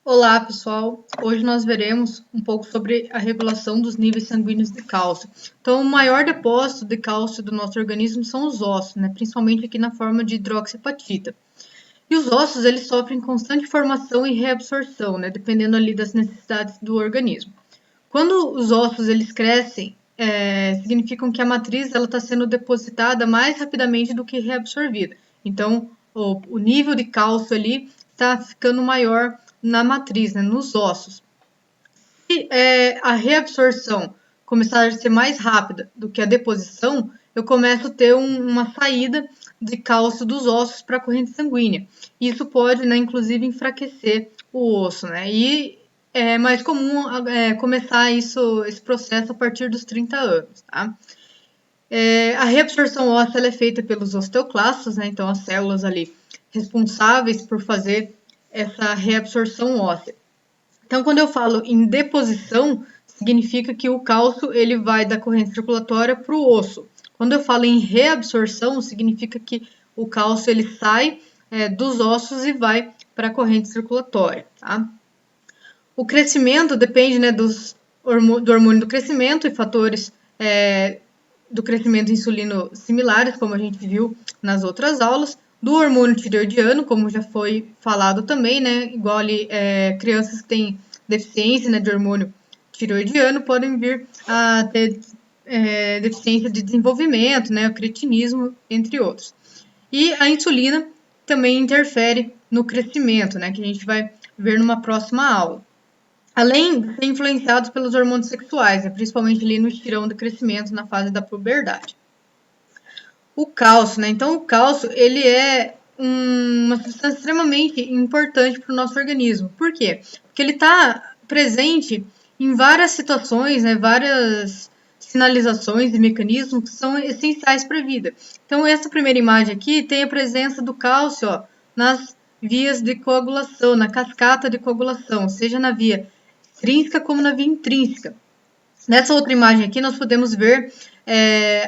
Olá, pessoal! Hoje nós veremos um pouco sobre a regulação dos níveis sanguíneos de cálcio. Então, o maior depósito de cálcio do nosso organismo são os ossos, né? Principalmente aqui na forma de hidroxiapatita. E os ossos, eles sofrem constante formação e reabsorção, né? Dependendo ali das necessidades do organismo. Quando os ossos eles crescem, significam que a matriz ela está sendo depositada mais rapidamente do que reabsorvida. Então, o nível de cálcio ali está ficando maior na matriz, né, nos ossos. Se a reabsorção começar a ser mais rápida do que a deposição, eu começo a ter uma saída de cálcio dos ossos para a corrente sanguínea. Isso pode, né, inclusive, enfraquecer o osso, né? E é mais comum começar esse processo a partir dos 30 anos, tá? A reabsorção óssea é feita pelos osteoclastos, né? Então, as células ali responsáveis por fazer essa reabsorção óssea. Então, quando eu falo em deposição, significa que o cálcio ele vai da corrente circulatória para o osso. Quando eu falo em reabsorção, significa que o cálcio ele sai dos ossos e vai para a corrente circulatória, tá? O crescimento depende, né, do hormônio do crescimento e fatores do crescimento insulino similares, como a gente viu nas outras aulas, do hormônio tireoidiano, como já foi falado também, né, igual ali crianças que têm deficiência, né, de hormônio tireoidiano podem vir a ter deficiência de desenvolvimento, né, o cretinismo, entre outros. E a insulina também interfere no crescimento, né, que a gente vai ver numa próxima aula. Além de ser influenciados pelos hormônios sexuais, né, principalmente ali no estirão do crescimento na fase da puberdade. O cálcio, né? Então, o cálcio, ele é uma substância extremamente importante para o nosso organismo. Por quê? Porque ele está presente em várias situações, né? Várias sinalizações e mecanismos que são essenciais para a vida. Então, essa primeira imagem aqui tem a presença do cálcio, ó, nas vias de coagulação, na cascata de coagulação, seja na via extrínseca como na via intrínseca. Nessa outra imagem aqui, nós podemos ver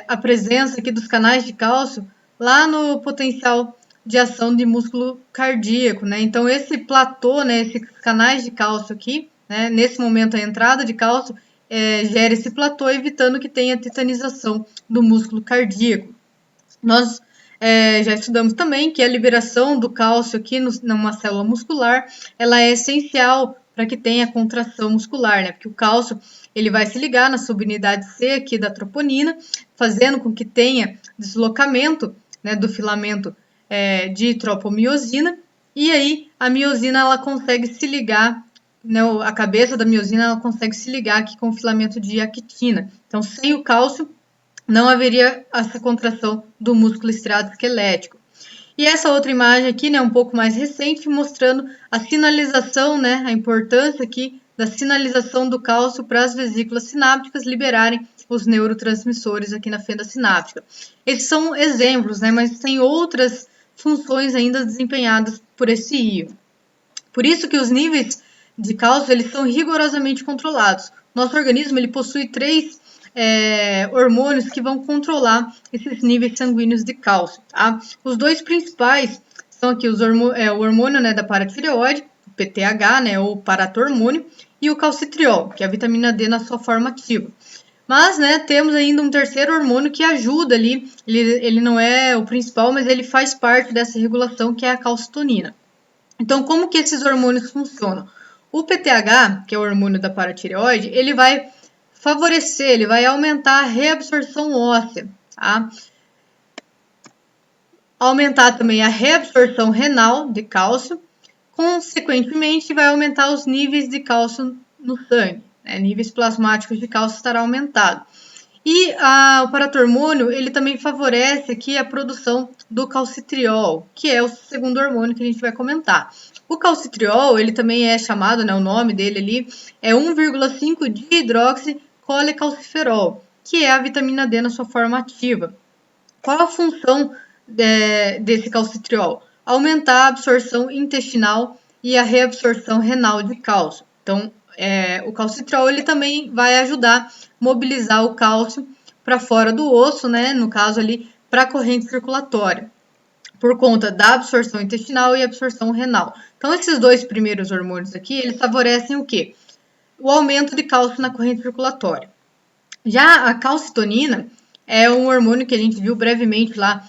a presença aqui dos canais de cálcio lá no potencial de ação de músculo cardíaco, né? Então, esse platô, né, esses canais de cálcio aqui, né, nesse momento a entrada de cálcio gera esse platô, evitando que tenha titanização do músculo cardíaco. Nós já estudamos também que a liberação do cálcio aqui numa célula muscular, ela é essencial para que tenha contração muscular, né? Porque o cálcio ele vai se ligar na subunidade C aqui da troponina, fazendo com que tenha deslocamento, né, do filamento de tropomiosina, e aí a miosina ela consegue se ligar, né, a cabeça da miosina ela consegue se ligar aqui com o filamento de actina. Então, sem o cálcio, não haveria essa contração do músculo estriado esquelético. E essa outra imagem aqui, né, um pouco mais recente, mostrando a sinalização, né, a importância aqui da sinalização do cálcio para as vesículas sinápticas liberarem os neurotransmissores aqui na fenda sináptica. Esses são exemplos, né, mas tem outras funções ainda desempenhadas por esse íon. Por isso que os níveis de cálcio eles são rigorosamente controlados. Nosso organismo ele possui três hormônios que vão controlar esses níveis sanguíneos de cálcio. Tá? Os dois principais são aqui o hormônio, né, da paratireoide, o PTH, né, ou paratormônio, e o calcitriol, que é a vitamina D na sua forma ativa. Mas, né, temos ainda um terceiro hormônio que ajuda ali, ele não é o principal, mas ele faz parte dessa regulação, que é a calcitonina. Então, como que esses hormônios funcionam? O PTH, que é o hormônio da paratireoide, ele vai favorecer, ele vai aumentar a reabsorção óssea, tá? Aumentar também a reabsorção renal de cálcio, consequentemente vai aumentar os níveis de cálcio no sangue, né? Níveis plasmáticos de cálcio estará aumentado. E o paratormônio, ele também favorece aqui a produção do calcitriol, que é o segundo hormônio que a gente vai comentar. O calcitriol, ele também é chamado, né, o nome dele ali, é 1,5 dihidroxicolecalciferol, que é a vitamina D na sua forma ativa. Qual a função desse calcitriol? Aumentar a absorção intestinal e a reabsorção renal de cálcio. Então, o calcitriol ele também vai ajudar a mobilizar o cálcio para fora do osso, né? No caso ali, para a corrente circulatória. por conta da absorção intestinal e absorção renal. Então, esses dois primeiros hormônios aqui, eles favorecem o quê? O aumento de cálcio na corrente circulatória. Já a calcitonina é um hormônio que a gente viu brevemente lá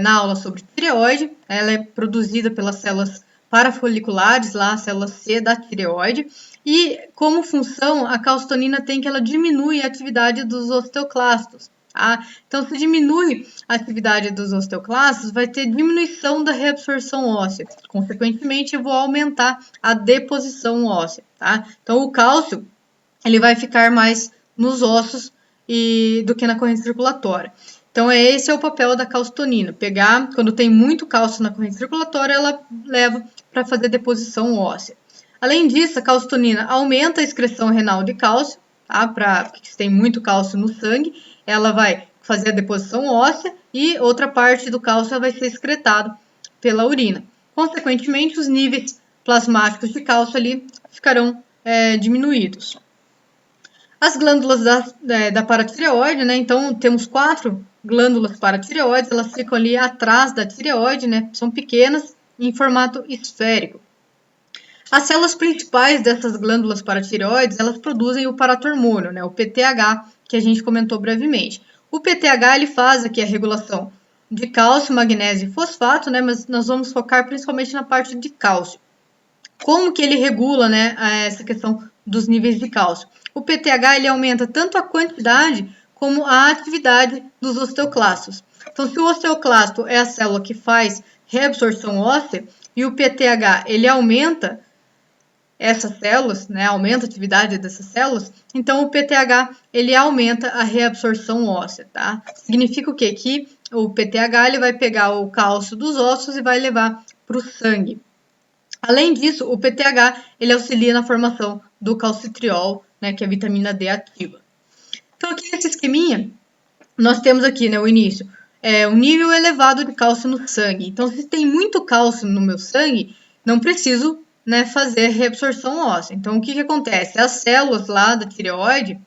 na aula sobre tireoide. Ela é produzida pelas células parafoliculares, lá, as células C da tireoide. E como função, a calcitonina tem que ela diminui a atividade dos osteoclastos. Tá? Então, se diminui a atividade dos osteoclastos, vai ter diminuição da reabsorção óssea. Consequentemente, eu vou aumentar a deposição óssea. Tá? Então, o cálcio ele vai ficar mais nos ossos do que na corrente circulatória. Então, esse é o papel da calcitonina. Pegar, quando tem muito cálcio na corrente circulatória, ela leva para fazer deposição óssea. Além disso, a calcitonina aumenta a excreção renal de cálcio, tá? Porque se tem muito cálcio no sangue, ela vai fazer a deposição óssea e outra parte do cálcio vai ser excretado pela urina. Consequentemente, os níveis plasmáticos de cálcio ali ficarão diminuídos. As glândulas da paratireoide, né? Então, temos 4 glândulas paratireoides, elas ficam ali atrás da tireoide, né? São pequenas, em formato esférico. As células principais dessas glândulas paratireoides, elas produzem o paratormônio, né? O PTH, que a gente comentou brevemente. O PTH, ele faz aqui a regulação de cálcio, magnésio e fosfato, né? Mas nós vamos focar principalmente na parte de cálcio. Como que ele regula, né, essa questão dos níveis de cálcio? O PTH ele aumenta tanto a quantidade como a atividade dos osteoclastos. Então, se o osteoclasto é a célula que faz reabsorção óssea e o PTH ele aumenta essas células, né, aumenta a atividade dessas células, então o PTH ele aumenta a reabsorção óssea, tá? Significa o quê? Que o PTH ele vai pegar o cálcio dos ossos e vai levar para o sangue. Além disso, o PTH ele auxilia na formação do calcitriol, né, que é a vitamina D ativa. Então, aqui nesse esqueminha, nós temos aqui, né, o início, um nível elevado de cálcio no sangue. Então, se tem muito cálcio no meu sangue, não preciso, né, fazer reabsorção óssea. Então, o que acontece? As células lá da tireoide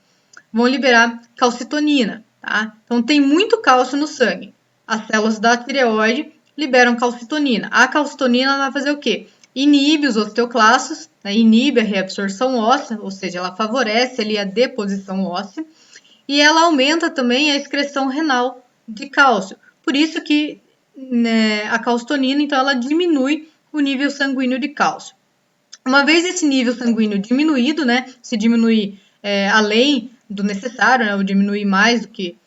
vão liberar calcitonina, tá? Então, tem muito cálcio no sangue. As células da tireoide liberam calcitonina. A calcitonina vai fazer o quê? Inibe os osteoclastos, né? Inibe a reabsorção óssea, ou seja, ela favorece ali a deposição óssea, e ela aumenta também a excreção renal de cálcio. Por isso que, né, a calcitonina, então, ela diminui o nível sanguíneo de cálcio. Uma vez esse nível sanguíneo diminuído, né, se diminuir além do necessário, né, ou diminuir mais do que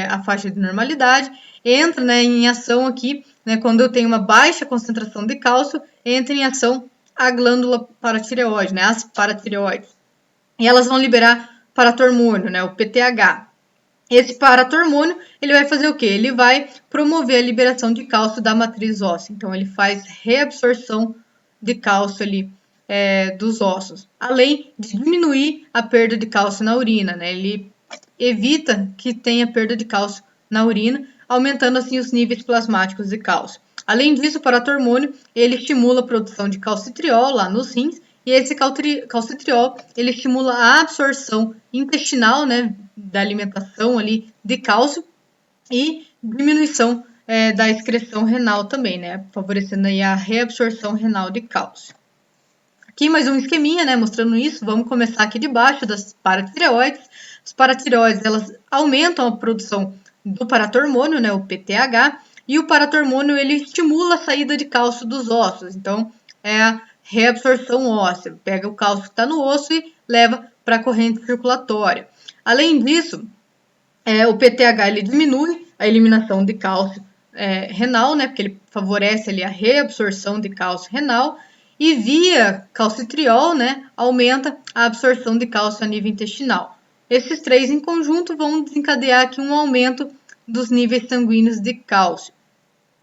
a faixa de normalidade, entra, né, em ação aqui, né, quando eu tenho uma baixa concentração de cálcio, entra em ação a glândula paratireoide, né, as paratireoides. E elas vão liberar paratormônio, né, o PTH. Esse paratormônio, ele vai fazer o quê? Ele vai promover a liberação de cálcio da matriz óssea. Então, ele faz reabsorção de cálcio ali dos ossos, além de diminuir a perda de cálcio na urina, né? Ele evita que tenha perda de cálcio na urina, aumentando assim os níveis plasmáticos de cálcio. Além disso, o paratormônio, ele estimula a produção de calcitriol lá nos rins, e esse calcitriol, ele estimula a absorção intestinal, né, da alimentação ali de cálcio e diminuição da excreção renal também, né, favorecendo aí a reabsorção renal de cálcio. Aqui mais um esqueminha, né, mostrando isso. Vamos começar aqui de baixo das paratireoides. As paratireoides, elas aumentam a produção do paratormônio, né, o PTH, e o paratormônio ele estimula a saída de cálcio dos ossos. Então, é a reabsorção óssea. Pega o cálcio que está no osso e leva para a corrente circulatória. Além disso, o PTH ele diminui a eliminação de cálcio renal, né, porque ele favorece ali a reabsorção de cálcio renal, e via calcitriol, né, aumenta a absorção de cálcio a nível intestinal. Esses três em conjunto vão desencadear aqui um aumento dos níveis sanguíneos de cálcio.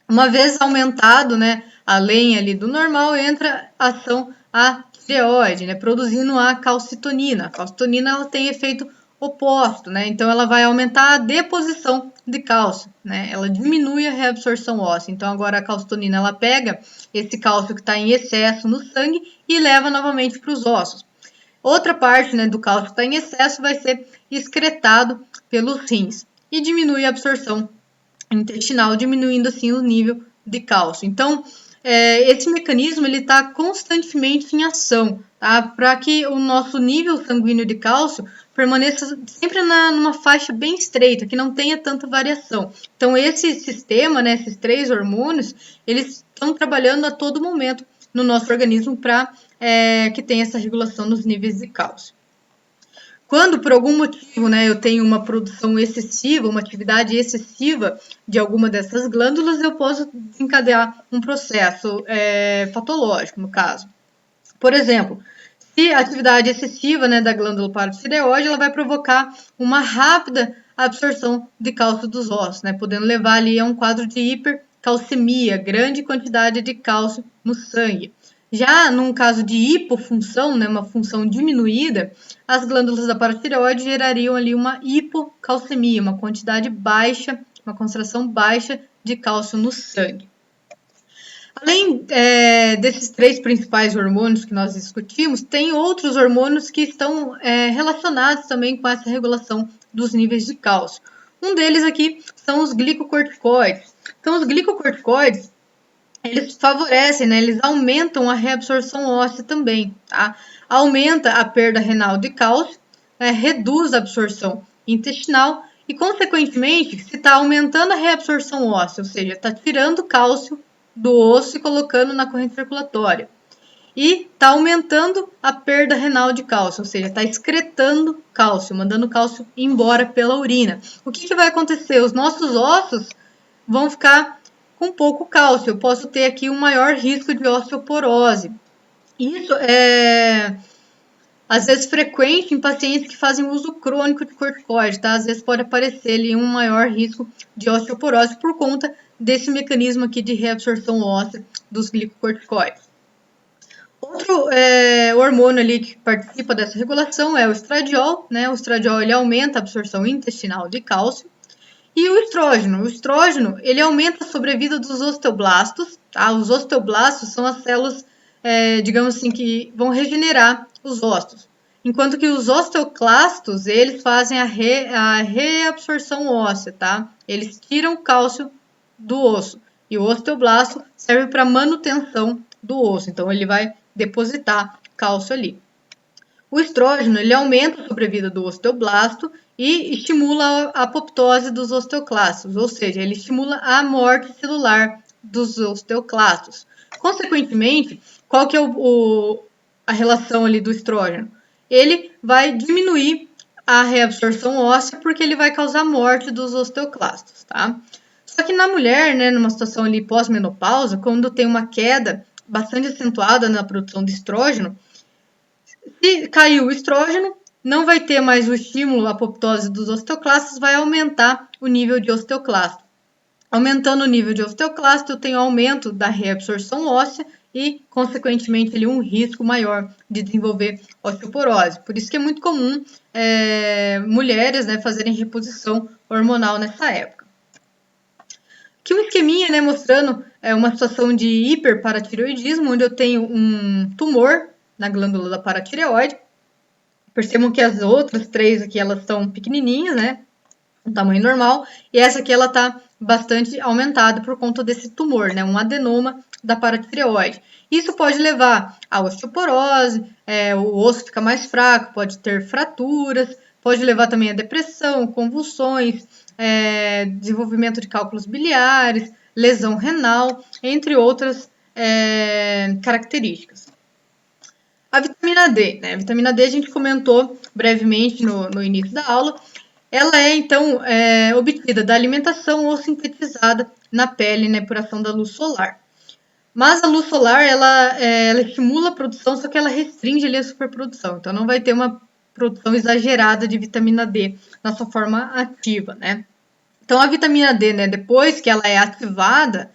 Uma vez aumentado, né, além ali do normal, entra a ação a tireoide, né, produzindo a calcitonina. A calcitonina ela tem efeito oposto, né, então ela vai aumentar a deposição de cálcio, né, ela diminui a reabsorção óssea. Então agora a calcitonina ela pega esse cálcio que está em excesso no sangue e leva novamente para os ossos. Outra parte, né, do cálcio que está em excesso vai ser excretado pelos rins e diminui a absorção intestinal, diminuindo assim o nível de cálcio. Então, esse mecanismo ele está constantemente em ação, tá? Para que o nosso nível sanguíneo de cálcio permaneça sempre numa faixa bem estreita, que não tenha tanta variação. Então, esse sistema, né, esses 3 hormônios, eles estão trabalhando a todo momento no nosso organismo para que tenha essa regulação nos níveis de cálcio. Quando, por algum motivo, né, eu tenho uma produção excessiva, uma atividade excessiva de alguma dessas glândulas, eu posso desencadear um processo patológico, no caso. Por exemplo, se a atividade excessiva, né, da glândula paratireoide, ela vai provocar uma rápida absorção de cálcio dos ossos, né, podendo levar ali a um quadro de hipercalcemia, grande quantidade de cálcio no sangue. Já num caso de hipofunção, né, uma função diminuída, as glândulas da paratireoide gerariam ali uma hipocalcemia, uma quantidade baixa, uma concentração baixa de cálcio no sangue. Além desses 3 principais hormônios que nós discutimos, tem outros hormônios que estão relacionados também com essa regulação dos níveis de cálcio. Um deles aqui são os glicocorticoides. Então, os glicocorticoides, eles favorecem, né, eles aumentam a reabsorção óssea também, tá? Aumenta a perda renal de cálcio, reduz a absorção intestinal e, consequentemente, se está aumentando a reabsorção óssea, ou seja, está tirando cálcio do osso e colocando na corrente circulatória. E está aumentando a perda renal de cálcio, ou seja, está excretando cálcio, mandando cálcio embora pela urina. O que vai acontecer? Os nossos ossos vão ficar com pouco cálcio. Eu posso ter aqui um maior risco de osteoporose. Isso é, às vezes, frequente em pacientes que fazem uso crônico de corticoide, tá? Às vezes pode aparecer ali um maior risco de osteoporose por conta desse mecanismo aqui de reabsorção óssea dos glicocorticoides. Outro hormônio ali que participa dessa regulação é o estradiol, né? O estradiol ele aumenta a absorção intestinal de cálcio. E o estrógeno. O estrógeno, ele aumenta a sobrevida dos osteoblastos, tá? Os osteoblastos são as células, digamos assim, que vão regenerar os ossos. Enquanto que os osteoclastos, eles fazem a reabsorção óssea, tá? Eles tiram o cálcio do osso. E o osteoblasto serve para manutenção do osso. Então, ele vai depositar cálcio ali. O estrógeno, ele aumenta a sobrevida do osteoblasto e estimula a apoptose dos osteoclastos, ou seja, ele estimula a morte celular dos osteoclastos. Consequentemente, qual que é a relação ali do estrógeno? Ele vai diminuir a reabsorção óssea porque ele vai causar morte dos osteoclastos, tá? Só que na mulher, né, numa situação ali pós-menopausa, quando tem uma queda bastante acentuada na produção de estrógeno, se caiu o estrógeno, não vai ter mais o estímulo à apoptose dos osteoclastos, vai aumentar o nível de osteoclasto. Aumentando o nível de osteoclasto, eu tenho aumento da reabsorção óssea e, consequentemente, ali, um risco maior de desenvolver osteoporose. Por isso que é muito comum mulheres, né, fazerem reposição hormonal nessa época. Aqui um esqueminha, né, mostrando uma situação de hiperparatireoidismo, onde eu tenho um tumor na glândula da paratireoide. Percebam que as outras 3 aqui, elas estão pequenininhas, né? Um tamanho normal. E essa aqui, ela está bastante aumentada por conta desse tumor, né? Um adenoma da paratireoide. Isso pode levar a osteoporose, o osso fica mais fraco, pode ter fraturas, pode levar também a depressão, convulsões, desenvolvimento de cálculos biliares, lesão renal, entre outras características. A vitamina D, né? A vitamina D a gente comentou brevemente no início da aula. Ela é, então, obtida da alimentação ou sintetizada na pele, né, por ação da luz solar. Mas a luz solar, ela estimula a produção, só que ela restringe ali a superprodução. Então, não vai ter uma produção exagerada de vitamina D na sua forma ativa, né? Então, a vitamina D, né, depois que ela é ativada,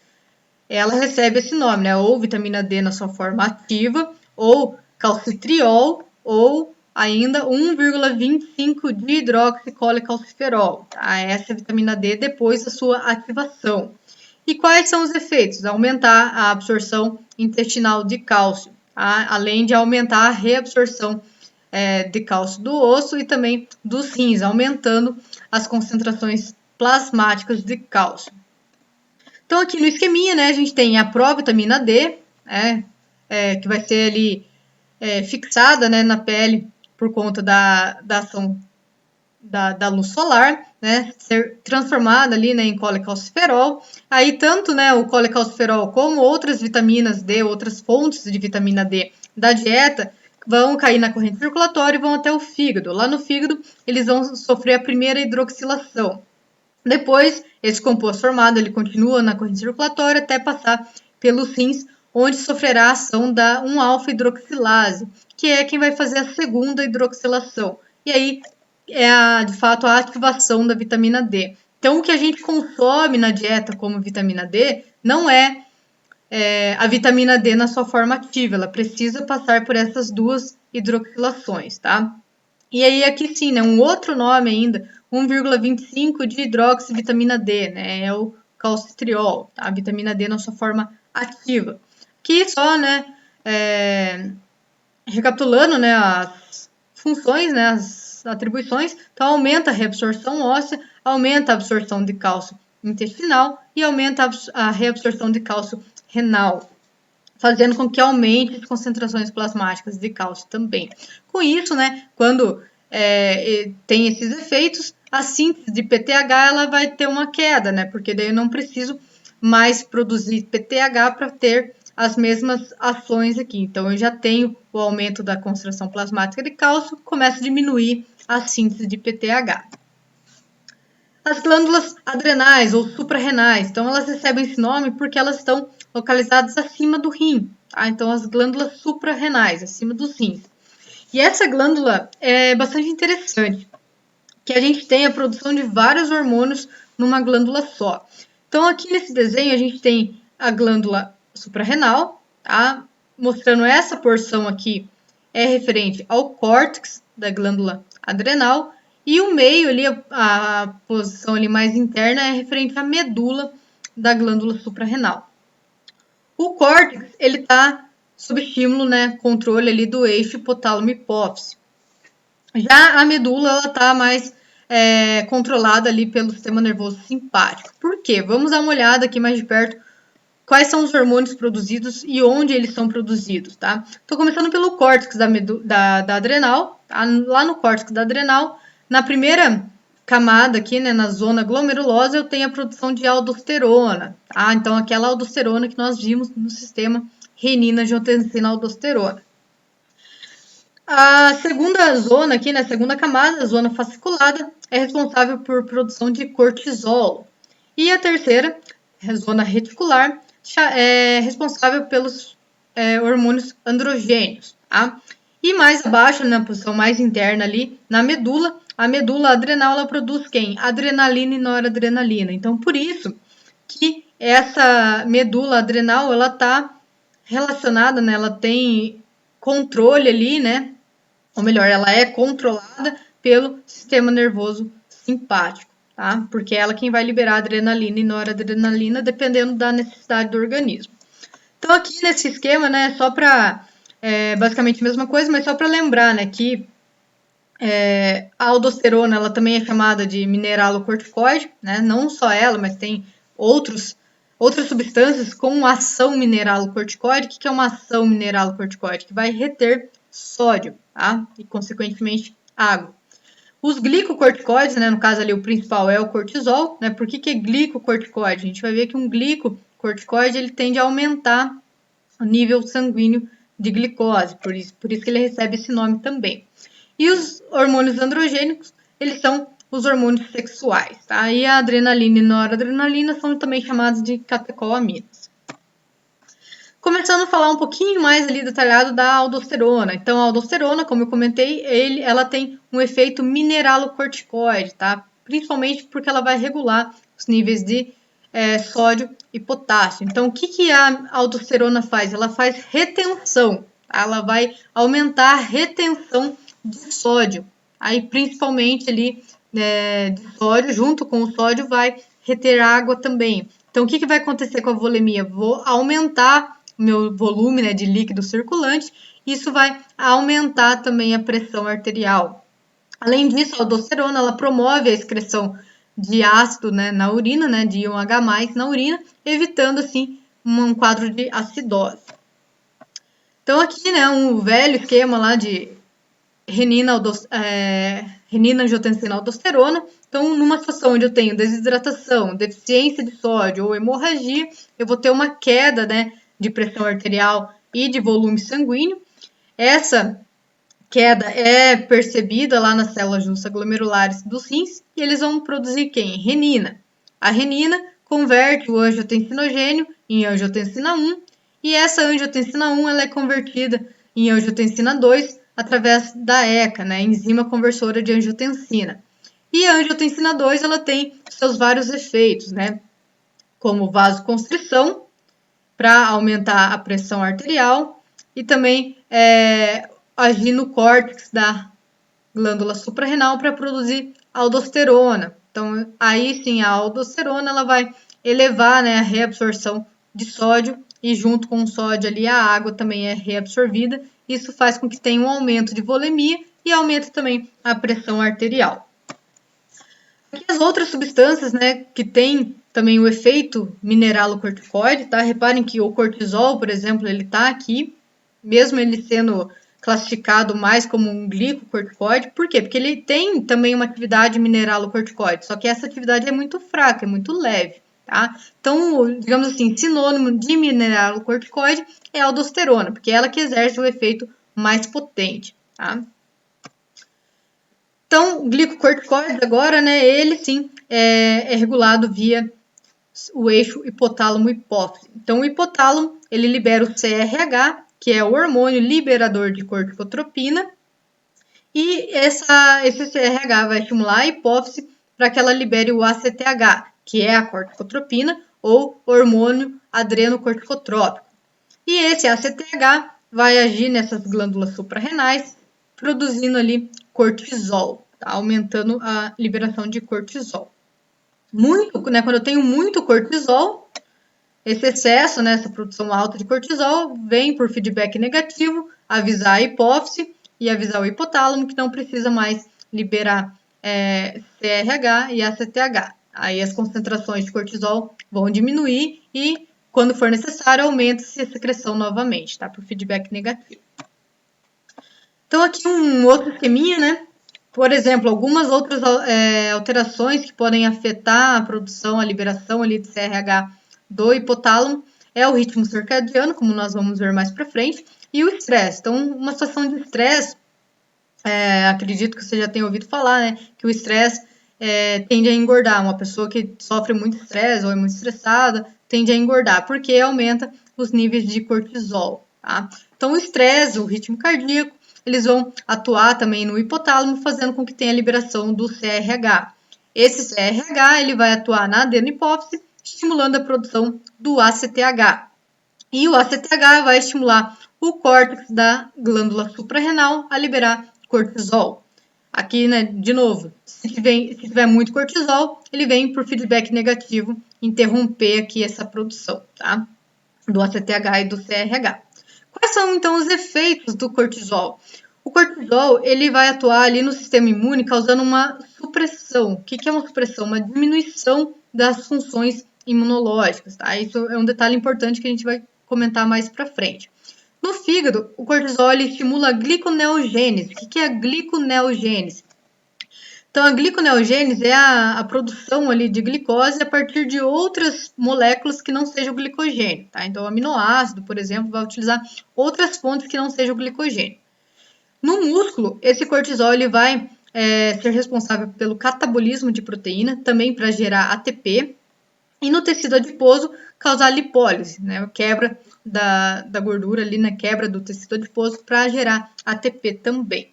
ela recebe esse nome, né? Ou vitamina D na sua forma ativa, ou calcitriol, ou ainda 1,25 de hidroxicolecalciferol. Tá? Essa é a vitamina D depois da sua ativação. E quais são os efeitos? Aumentar a absorção intestinal de cálcio, tá? Além de aumentar a reabsorção de cálcio do osso e também dos rins, aumentando as concentrações plasmáticas de cálcio. Então, aqui no esqueminha, né, a gente tem a provitamina D, que vai ser ali fixada, né, na pele por conta da ação da luz solar, né, ser transformada ali, né, em colecalciferol. Aí tanto, né, o colecalciferol como outras vitaminas D, outras fontes de vitamina D da dieta vão cair na corrente circulatória e vão até o fígado. Lá no fígado, eles vão sofrer a primeira hidroxilação. Depois, esse composto formado ele continua na corrente circulatória até passar pelos rins, onde sofrerá a ação da 1-alfa-hidroxilase, que é quem vai fazer a segunda hidroxilação. E aí de fato, a ativação da vitamina D. Então, o que a gente consome na dieta como vitamina D não é a vitamina D na sua forma ativa, ela precisa passar por essas duas hidroxilações, tá? E aí aqui sim, né, um outro nome ainda, 1,25 de hidroxivitamina D, né, é o calcitriol, tá? A vitamina D na sua forma ativa. Aqui só, né, recapitulando, né, as funções, né, as atribuições, então aumenta a reabsorção óssea, aumenta a absorção de cálcio intestinal e aumenta a reabsorção de cálcio renal, fazendo com que aumente as concentrações plasmáticas de cálcio também. Com isso, né, quando tem esses efeitos, a síntese de PTH ela vai ter uma queda, né, porque daí eu não preciso mais produzir PTH para ter as mesmas ações aqui. Então, eu já tenho o aumento da concentração plasmática de cálcio, começa a diminuir a síntese de PTH. As glândulas adrenais ou suprarrenais, então elas recebem esse nome porque elas estão localizadas acima do rim, tá? Então as glândulas suprarrenais, acima dos rins. E essa glândula é bastante interessante, que a gente tem a produção de vários hormônios numa glândula só. Então aqui nesse desenho a gente tem a glândula suprarrenal, tá? Mostrando essa porção aqui é referente ao córtex da glândula adrenal, e o meio ali, a posição ali mais interna, é referente à medula da glândula suprarrenal. O córtex, ele está sob estímulo, né, controle ali do eixo hipotálamo-hipófise. Já a medula, ela está mais controlada ali pelo sistema nervoso simpático. Por quê? Vamos dar uma olhada aqui mais de perto quais são os hormônios produzidos e onde eles são produzidos, tá? Estou começando pelo córtex da adrenal, tá? Lá no córtex da adrenal, na primeira camada aqui, né, na zona glomerulosa, eu tenho a produção de aldosterona, tá? Então, aquela aldosterona que nós vimos no sistema renina-angiotensina-aldosterona. A segunda zona aqui, né, a segunda camada, a zona fasciculada, é responsável por produção de cortisol. E a terceira, a zona reticular, é responsável pelos hormônios androgênios, tá? E mais abaixo, na posição mais interna ali, na medula, a medula adrenal, ela produz quem? Adrenalina e noradrenalina. Então, por isso que essa medula adrenal, ela está relacionada, né? Ela tem controle ali, né? Ou melhor, ela é controlada pelo sistema nervoso simpático, tá? Porque é ela quem vai liberar adrenalina e noradrenalina, dependendo da necessidade do organismo. Então, aqui nesse esquema, né, só para, basicamente a mesma coisa, mas só para lembrar, né, que a aldosterona, ela também é chamada de mineralocorticoide, né, não só ela, mas tem outras substâncias com ação mineralocorticoide. O que é uma ação mineralocorticoide? Que vai reter sódio, tá? E, consequentemente, água. Os glicocorticoides, né, no caso ali o principal é o cortisol, né? Por que é glicocorticoide? A gente vai ver que um glicocorticoide ele tende a aumentar o nível sanguíneo de glicose, por isso que ele recebe esse nome também. E os hormônios androgênicos, eles são os hormônios sexuais, tá? E a adrenalina e noradrenalina são também chamados de catecolaminas. Começando a falar um pouquinho mais ali detalhado da aldosterona. Então, a aldosterona, como eu comentei, ela tem um efeito mineralocorticoide, tá? Principalmente porque ela vai regular os níveis de sódio e potássio. Então, o que a aldosterona faz? Ela faz retenção, tá? Ela vai aumentar a retenção de sódio. Aí, principalmente ali de sódio, junto com o sódio, vai reter água também. Então, o que vai acontecer com a volemia? Vou aumentar o meu volume, né, de líquido circulante. Isso vai aumentar também a pressão arterial. Além disso, a aldosterona ela promove a excreção de ácido, né, na urina, né, de íon H+ na urina, evitando assim um quadro de acidose. Então aqui, né, um velho esquema lá de renina-angiotensina-aldosterona. Então, numa situação onde eu tenho desidratação, deficiência de sódio ou hemorragia, eu vou ter uma queda, né, de pressão arterial e de volume sanguíneo. Essa queda é percebida lá nas células justa-glomerulares dos rins e eles vão produzir quem? Renina. A renina converte o angiotensinogênio em angiotensina 1 e essa angiotensina 1 ela é convertida em angiotensina 2 através da ECA, né, enzima conversora de angiotensina. E a angiotensina 2 ela tem seus vários efeitos, né, como vasoconstrição para aumentar a pressão arterial e também agir no córtex da glândula suprarrenal para produzir aldosterona. Então, aí sim, a aldosterona ela vai elevar, né, a reabsorção de sódio e junto com o sódio ali a água também é reabsorvida. Isso faz com que tenha um aumento de volemia e aumenta também a pressão arterial. Aqui as outras substâncias, né, que tem também o efeito mineralocorticoide, tá? Reparem que o cortisol, por exemplo, ele tá aqui, mesmo ele sendo classificado mais como um glicocorticoide. Por quê? Porque ele tem também uma atividade mineralocorticoide, só que essa atividade é muito fraca, é muito leve, tá? Então, digamos assim, sinônimo de mineralocorticoide é a aldosterona, porque é ela que exerce o efeito mais potente, tá? Então, o glicocorticoide agora, né, ele sim é regulado via o eixo hipotálamo-hipófise. Então, o hipotálamo, ele libera o CRH, que é o hormônio liberador de corticotropina, e esse CRH vai estimular a hipófise para que ela libere o ACTH, que é a corticotropina, ou hormônio adrenocorticotrópico. E esse ACTH vai agir nessas glândulas suprarrenais, produzindo ali cortisol, tá? Aumentando a liberação de cortisol. Né, quando eu tenho muito cortisol, esse excesso, né, essa produção alta de cortisol, vem por feedback negativo, avisar a hipófise e avisar o hipotálamo que não precisa mais liberar CRH e ACTH. Aí as concentrações de cortisol vão diminuir e, quando for necessário, aumenta-se a secreção novamente, tá? Por feedback negativo. Então, aqui um outro esqueminha, né? Por exemplo, algumas outras alterações que podem afetar a produção, a liberação ali de CRH do hipotálamo é o ritmo circadiano, como nós vamos ver mais para frente, e o estresse. Então, uma situação de estresse, acredito que você já tenha ouvido falar, né? Que o estresse tende a engordar. Uma pessoa que sofre muito estresse ou é muito estressada tende a engordar, porque aumenta os níveis de cortisol, tá? Então, o estresse, o ritmo cardíaco, eles vão atuar também no hipotálamo, fazendo com que tenha a liberação do CRH. Esse CRH ele vai atuar na adenopófise, estimulando a produção do ACTH. E o ACTH vai estimular o córtex da glândula suprarrenal a liberar cortisol. Aqui, né, de novo, se tiver muito cortisol, ele vem por feedback negativo, interromper aqui essa produção, tá? Do ACTH e do CRH. Quais são, então, os efeitos do cortisol? O cortisol, ele vai atuar ali no sistema imune, causando uma supressão. O que é uma supressão? Uma diminuição das funções imunológicas, tá? Isso é um detalhe importante que a gente vai comentar mais para frente. No fígado, o cortisol ele estimula a gliconeogênese. O que é a gliconeogênese? Então, a gliconeogênese é a produção ali de glicose a partir de outras moléculas que não sejam o glicogênio, tá? Então, o aminoácido, por exemplo, vai utilizar outras fontes que não sejam o glicogênio. No músculo, esse cortisol ele vai ser responsável pelo catabolismo de proteína, também para gerar ATP, e no tecido adiposo causar lipólise, né? A quebra da gordura ali, na quebra do tecido adiposo para gerar ATP também.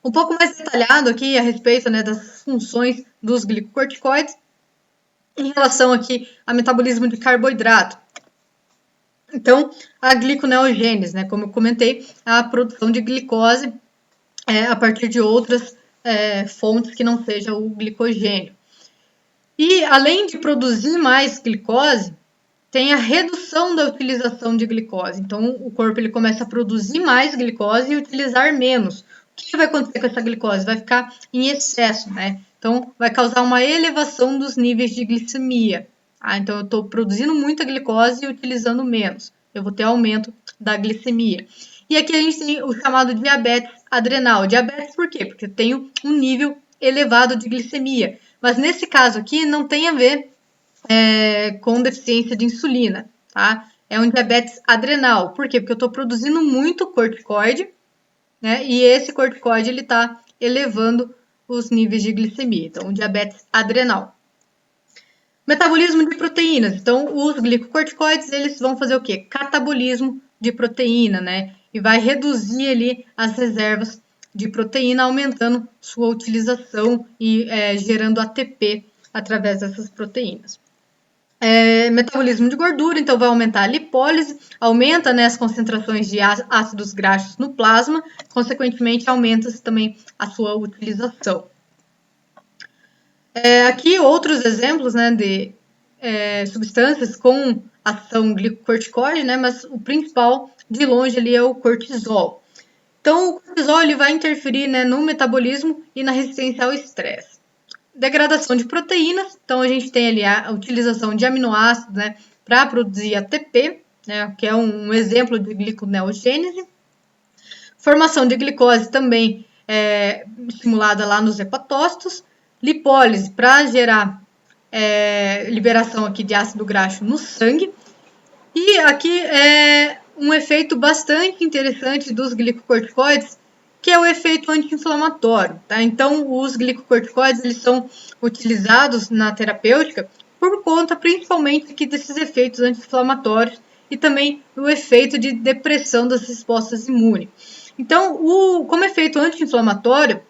Um pouco mais detalhado aqui a respeito, né, das funções dos glicocorticoides em relação aqui ao metabolismo de carboidrato. Então, a gliconeogênese, né, como eu comentei, a produção de glicose a partir de outras fontes que não seja o glicogênio. E, além de produzir mais glicose, tem a redução da utilização de glicose. Então, o corpo ele começa a produzir mais glicose e utilizar menos. que vai acontecer com essa glicose? Vai ficar em excesso, né? Então, vai causar uma elevação dos níveis de glicemia. Então, eu estou produzindo muita glicose e utilizando menos. Eu vou ter aumento da glicemia. E aqui a gente tem o chamado diabetes adrenal. Diabetes por quê? Porque eu tenho um nível elevado de glicemia. Mas nesse caso aqui não tem a ver com deficiência de insulina, tá? É um diabetes adrenal. Por quê? Porque eu estou produzindo muito corticoide, né? E esse corticoide ele está elevando os níveis de glicemia. Então, diabetes adrenal. Metabolismo de proteínas. Então, os glicocorticoides, eles vão fazer o quê? Catabolismo de proteína, né? E vai reduzir ali as reservas de proteína, aumentando sua utilização e gerando ATP através dessas proteínas. Metabolismo de gordura, então vai aumentar a lipólise, aumenta, né, as concentrações de ácidos graxos no plasma, consequentemente aumenta também a sua utilização. Aqui outros exemplos, né, de substâncias com ação glicocorticoide, né, mas o principal de longe ali é o cortisol. Então o cortisol ele vai interferir, né, no metabolismo e na resistência ao estresse. Degradação de proteínas, então a gente tem ali a utilização de aminoácidos, né, para produzir ATP, né, que é um exemplo de gliconeogênese. Formação de glicose também estimulada lá nos hepatócitos. Lipólise para gerar liberação aqui de ácido graxo no sangue. E aqui é um efeito bastante interessante dos glicocorticoides, que é o efeito anti-inflamatório, tá? Então, os glicocorticoides eles são utilizados na terapêutica por conta principalmente aqui desses efeitos anti-inflamatórios e também o efeito de depressão das respostas imunes. Então, como efeito anti-inflamatório,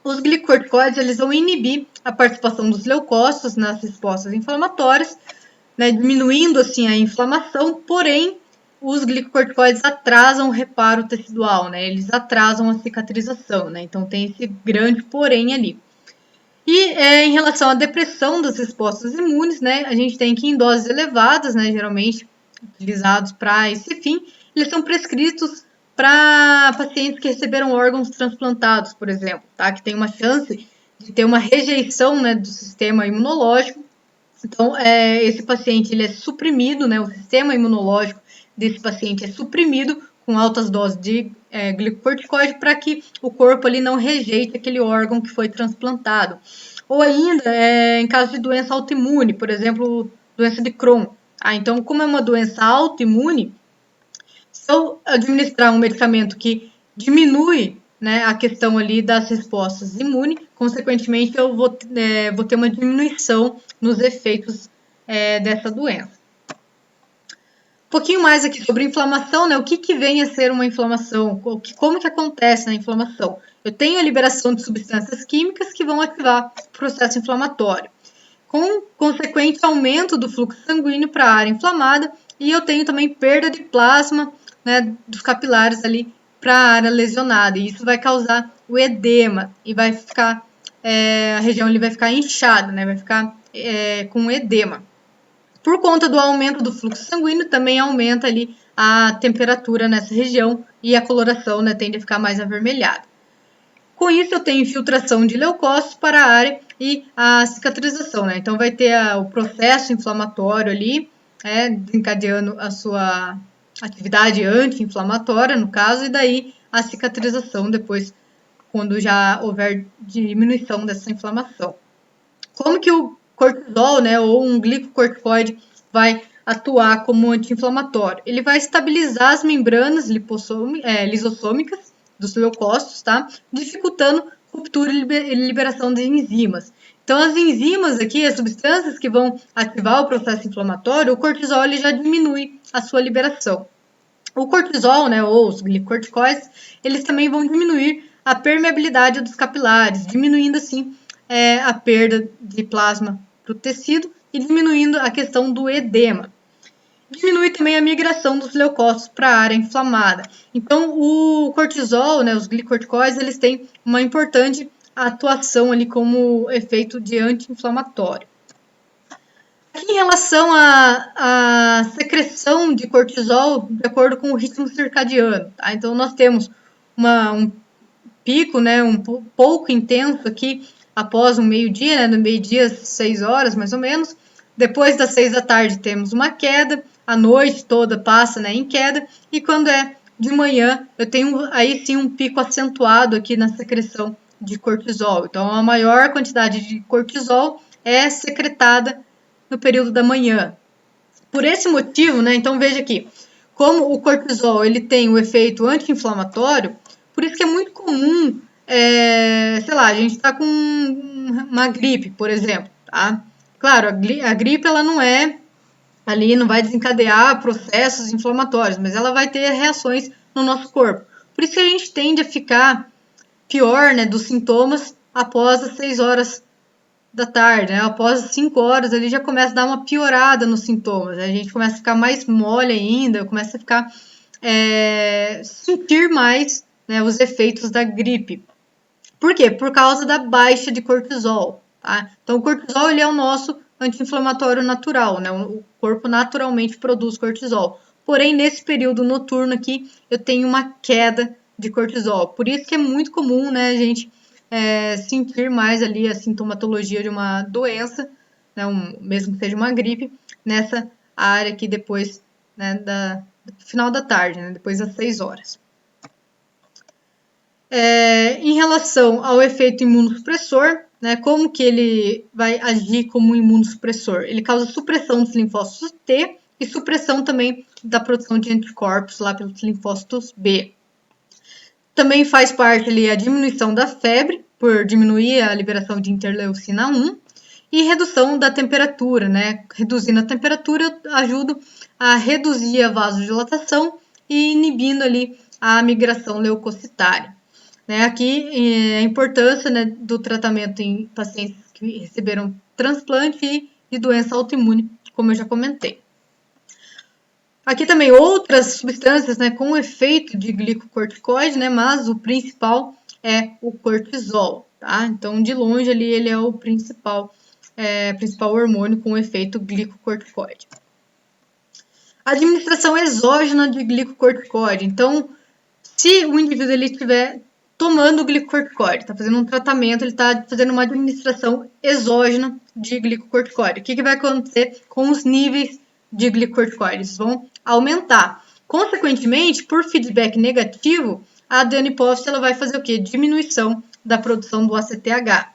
os glicocorticoides eles vão inibir a participação dos leucócitos nas respostas inflamatórias, né, diminuindo assim a inflamação, porém os glicocorticoides atrasam o reparo tecidual, né? Eles atrasam a cicatrização, né? Então tem esse grande porém ali. E em relação à depressão das respostas imunes, né? A gente tem que em doses elevadas, né? Geralmente utilizados para esse fim, eles são prescritos para pacientes que receberam órgãos transplantados, por exemplo, tá? Que tem uma chance de ter uma rejeição, né, do sistema imunológico. Então, esse paciente ele é suprimido, né? O sistema imunológico desse paciente é suprimido com altas doses de glicocorticoide para que o corpo ali não rejeite aquele órgão que foi transplantado. Ou ainda, em caso de doença autoimune, por exemplo, doença de Crohn. Então, como é uma doença autoimune, se eu administrar um medicamento que diminui, né, a questão ali das respostas imunes, consequentemente eu vou ter uma diminuição nos efeitos dessa doença. Um pouquinho mais aqui sobre inflamação, né? O que vem a ser uma inflamação? Como que acontece na inflamação? Eu tenho a liberação de substâncias químicas que vão ativar o processo inflamatório, com consequente aumento do fluxo sanguíneo para a área inflamada, e eu tenho também perda de plasma, né, dos capilares ali para a área lesionada, e isso vai causar o edema, e vai ficar, a região ali vai ficar inchada, né, vai ficar com edema. Por conta do aumento do fluxo sanguíneo, também aumenta ali a temperatura nessa região e a coloração, né, tende a ficar mais avermelhada. Com isso, eu tenho infiltração de leucócitos para a área e a cicatrização, né? Então, vai ter o processo inflamatório ali, desencadeando a sua atividade anti-inflamatória, no caso, e daí a cicatrização depois, quando já houver diminuição dessa inflamação. Como que o cortisol, né, ou um glicocorticoide vai atuar como anti-inflamatório? Ele vai estabilizar as membranas lisossômicas dos leucócitos, tá? Dificultando ruptura e liberação de enzimas. Então, as enzimas aqui, as substâncias que vão ativar o processo inflamatório, o cortisol ele já diminui a sua liberação. O cortisol, né, ou os glicocorticoides, eles também vão diminuir a permeabilidade dos capilares, diminuindo assim a perda de plasma para o tecido e diminuindo a questão do edema. Diminui também a migração dos leucócitos para a área inflamada. Então, o cortisol, né, os glicocorticoides, eles têm uma importante atuação ali como efeito de anti-inflamatório. Aqui, em relação à secreção de cortisol, de acordo com o ritmo circadiano, tá? Então, nós temos um pico, né, pouco intenso aqui após o meio-dia, né, no meio-dia, 6 horas mais ou menos. Depois das 6 da tarde temos uma queda, a noite toda passa, né, em queda, e quando é de manhã eu tenho aí sim um pico acentuado aqui na secreção de cortisol. Então a maior quantidade de cortisol é secretada no período da manhã. Por esse motivo, né, então veja aqui, como o cortisol ele tem o efeito anti-inflamatório, por isso que é muito comum, sei lá, a gente está com uma gripe, por exemplo, tá? Claro, a gripe ela não é ali, não vai desencadear processos inflamatórios, mas ela vai ter reações no nosso corpo. Por isso que a gente tende a ficar pior, né, dos sintomas após as 6 horas da tarde, né? Após as 5 horas ele já começa a dar uma piorada nos sintomas, né? A gente começa a ficar mais mole ainda, começa a ficar sentir mais, né, os efeitos da gripe. Por quê? Por causa da baixa de cortisol, tá? Então o cortisol ele é o nosso anti-inflamatório natural, né? O corpo naturalmente produz cortisol. Porém, nesse período noturno aqui, eu tenho uma queda de cortisol. Por isso que é muito comum, né, a gente sentir mais ali a sintomatologia de uma doença, né, mesmo que seja uma gripe, nessa área aqui depois, né, do final da tarde, né, depois das 6 horas. Em relação ao efeito imunossupressor, né, como que ele vai agir como imunossupressor? Ele causa supressão dos linfócitos T e supressão também da produção de anticorpos lá pelos linfócitos B. Também faz parte ali a diminuição da febre, por diminuir a liberação de interleucina 1, e redução da temperatura, né? Reduzindo a temperatura, ajuda a reduzir a vasodilatação e inibindo ali a migração leucocitária. Né? Aqui a importância, né, do tratamento em pacientes que receberam transplante e de doença autoimune, como eu já comentei. Aqui também outras substâncias, né, com efeito de glicocorticoide, né, mas o principal é o cortisol, tá? Então, de longe ali ele é o principal hormônio com efeito glicocorticoide. Administração exógena de glicocorticoide. Então, se o indivíduo ele estiver tomando glicocorticoide, está fazendo um tratamento, ele está fazendo uma administração exógena de glicocorticoide. O que vai acontecer com os níveis de glicocorticoide? Eles vão aumentar. Consequentemente, por feedback negativo, a adenohipófise ela vai fazer o quê? Diminuição da produção do ACTH.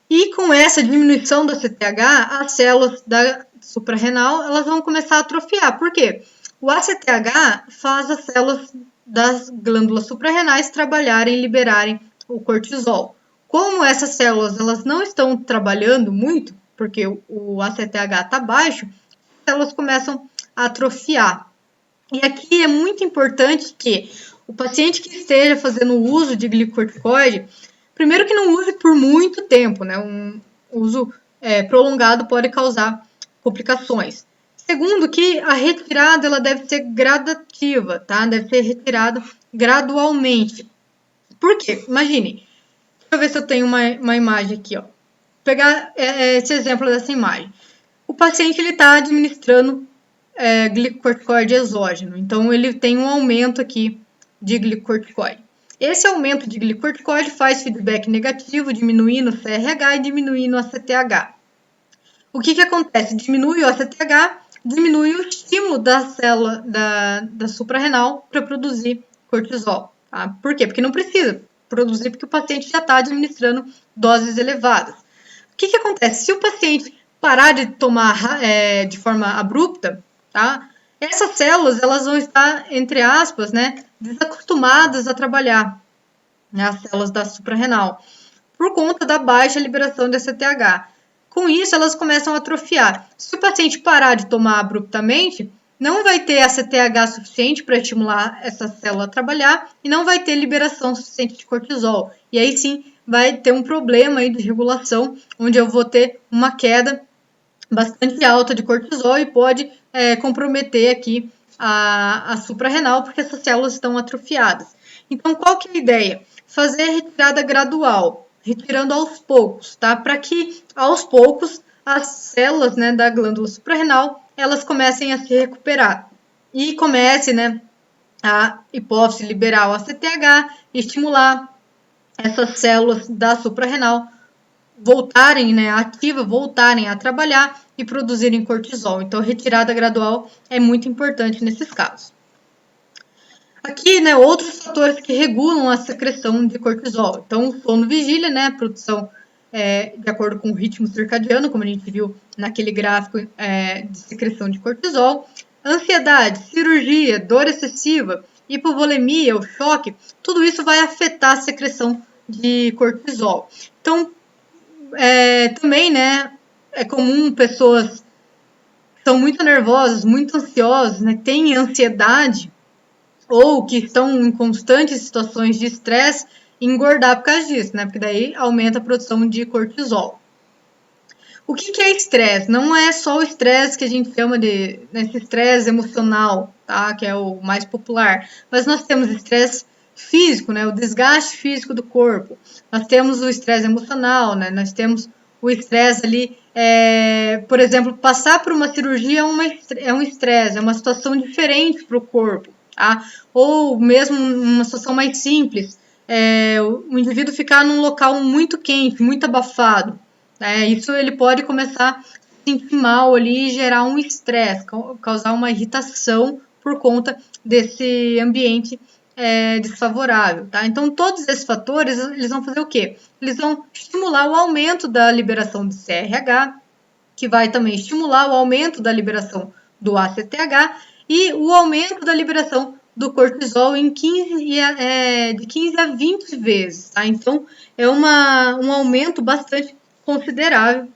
E com essa diminuição do ACTH, as células da suprarrenal elas vão começar a atrofiar. Por quê? O ACTH faz as células das glândulas suprarrenais trabalharem e liberarem o cortisol. Como essas células elas não estão trabalhando muito, porque o ACTH está baixo, as células começam a atrofiar. E aqui é muito importante que o paciente que esteja fazendo uso de glicocorticoide, primeiro que não use por muito tempo, né? Um uso prolongado pode causar complicações. Segundo, que a retirada ela deve ser gradativa, tá? Deve ser retirada gradualmente. Por quê? Imagine. Deixa eu ver se eu tenho uma imagem aqui, ó. Vou pegar esse exemplo dessa imagem. O paciente ele está administrando glicocorticoide exógeno. Então, ele tem um aumento aqui de glicocorticoide. Esse aumento de glicocorticoide faz feedback negativo, diminuindo o CRH e diminuindo o ACTH. O que acontece? Diminui o ACTH, diminui o estímulo da célula da suprarrenal para produzir cortisol. Tá? Por quê? Porque não precisa produzir, porque o paciente já está administrando doses elevadas. O que acontece? Se o paciente parar de tomar de forma abrupta, tá? Essas células elas vão estar, entre aspas, né, desacostumadas a trabalhar, né, as células da suprarrenal, por conta da baixa liberação de ACTH. Com isso, elas começam a atrofiar. Se o paciente parar de tomar abruptamente, não vai ter ACTH suficiente para estimular essa célula a trabalhar e não vai ter liberação suficiente de cortisol. E aí sim, vai ter um problema aí de regulação, onde eu vou ter uma queda bastante alta de cortisol e pode comprometer aqui a suprarrenal, porque essas células estão atrofiadas. Então, qual que é a ideia? Fazer a retirada gradual, retirando aos poucos, tá? Para que, aos poucos, as células, né, da glândula suprarrenal, elas comecem a se recuperar e comece, né, a hipófise liberar o ACTH e estimular essas células da suprarrenal voltarem, né, ativa, voltarem a trabalhar e produzirem cortisol. Então, a retirada gradual é muito importante nesses casos. Aqui, né, outros fatores que regulam a secreção de cortisol. Então, o sono vigília, né, a produção de acordo com o ritmo circadiano, como a gente viu naquele gráfico de secreção de cortisol. Ansiedade, cirurgia, dor excessiva, hipovolemia, o choque, tudo isso vai afetar a secreção de cortisol. Então, também, né, é comum pessoas que são muito nervosas, muito ansiosas, né, têm ansiedade ou que estão em constantes situações de estresse, engordar por causa disso, né, porque daí aumenta a produção de cortisol. O que é estresse? Não é só o estresse que a gente chama de estresse emocional, tá? Que é o mais popular, mas nós temos estresse físico, né? O desgaste físico do corpo. Nós temos o estresse emocional, né? Nós temos o estresse ali, por exemplo, passar por uma cirurgia é um estresse, é uma situação diferente para o corpo, tá? Ou mesmo uma situação mais simples, o indivíduo ficar num local muito quente, muito abafado. Isso ele pode começar a se sentir mal ali e gerar um estresse, causar uma irritação por conta desse ambiente desfavorável, tá? Então, todos esses fatores, eles vão fazer o quê? Eles vão estimular o aumento da liberação de CRH, que vai também estimular o aumento da liberação do ACTH e o aumento da liberação do cortisol de 15 a 20 vezes, tá? Então, é um aumento bastante considerável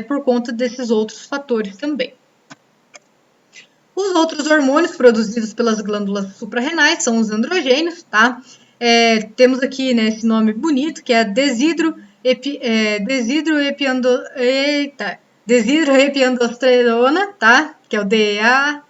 por conta desses outros fatores também. Os outros hormônios produzidos pelas glândulas suprarrenais são os androgênios, tá? Temos aqui, né, esse nome bonito, que é a desidroepiandrosterona, tá? Que é o DEA.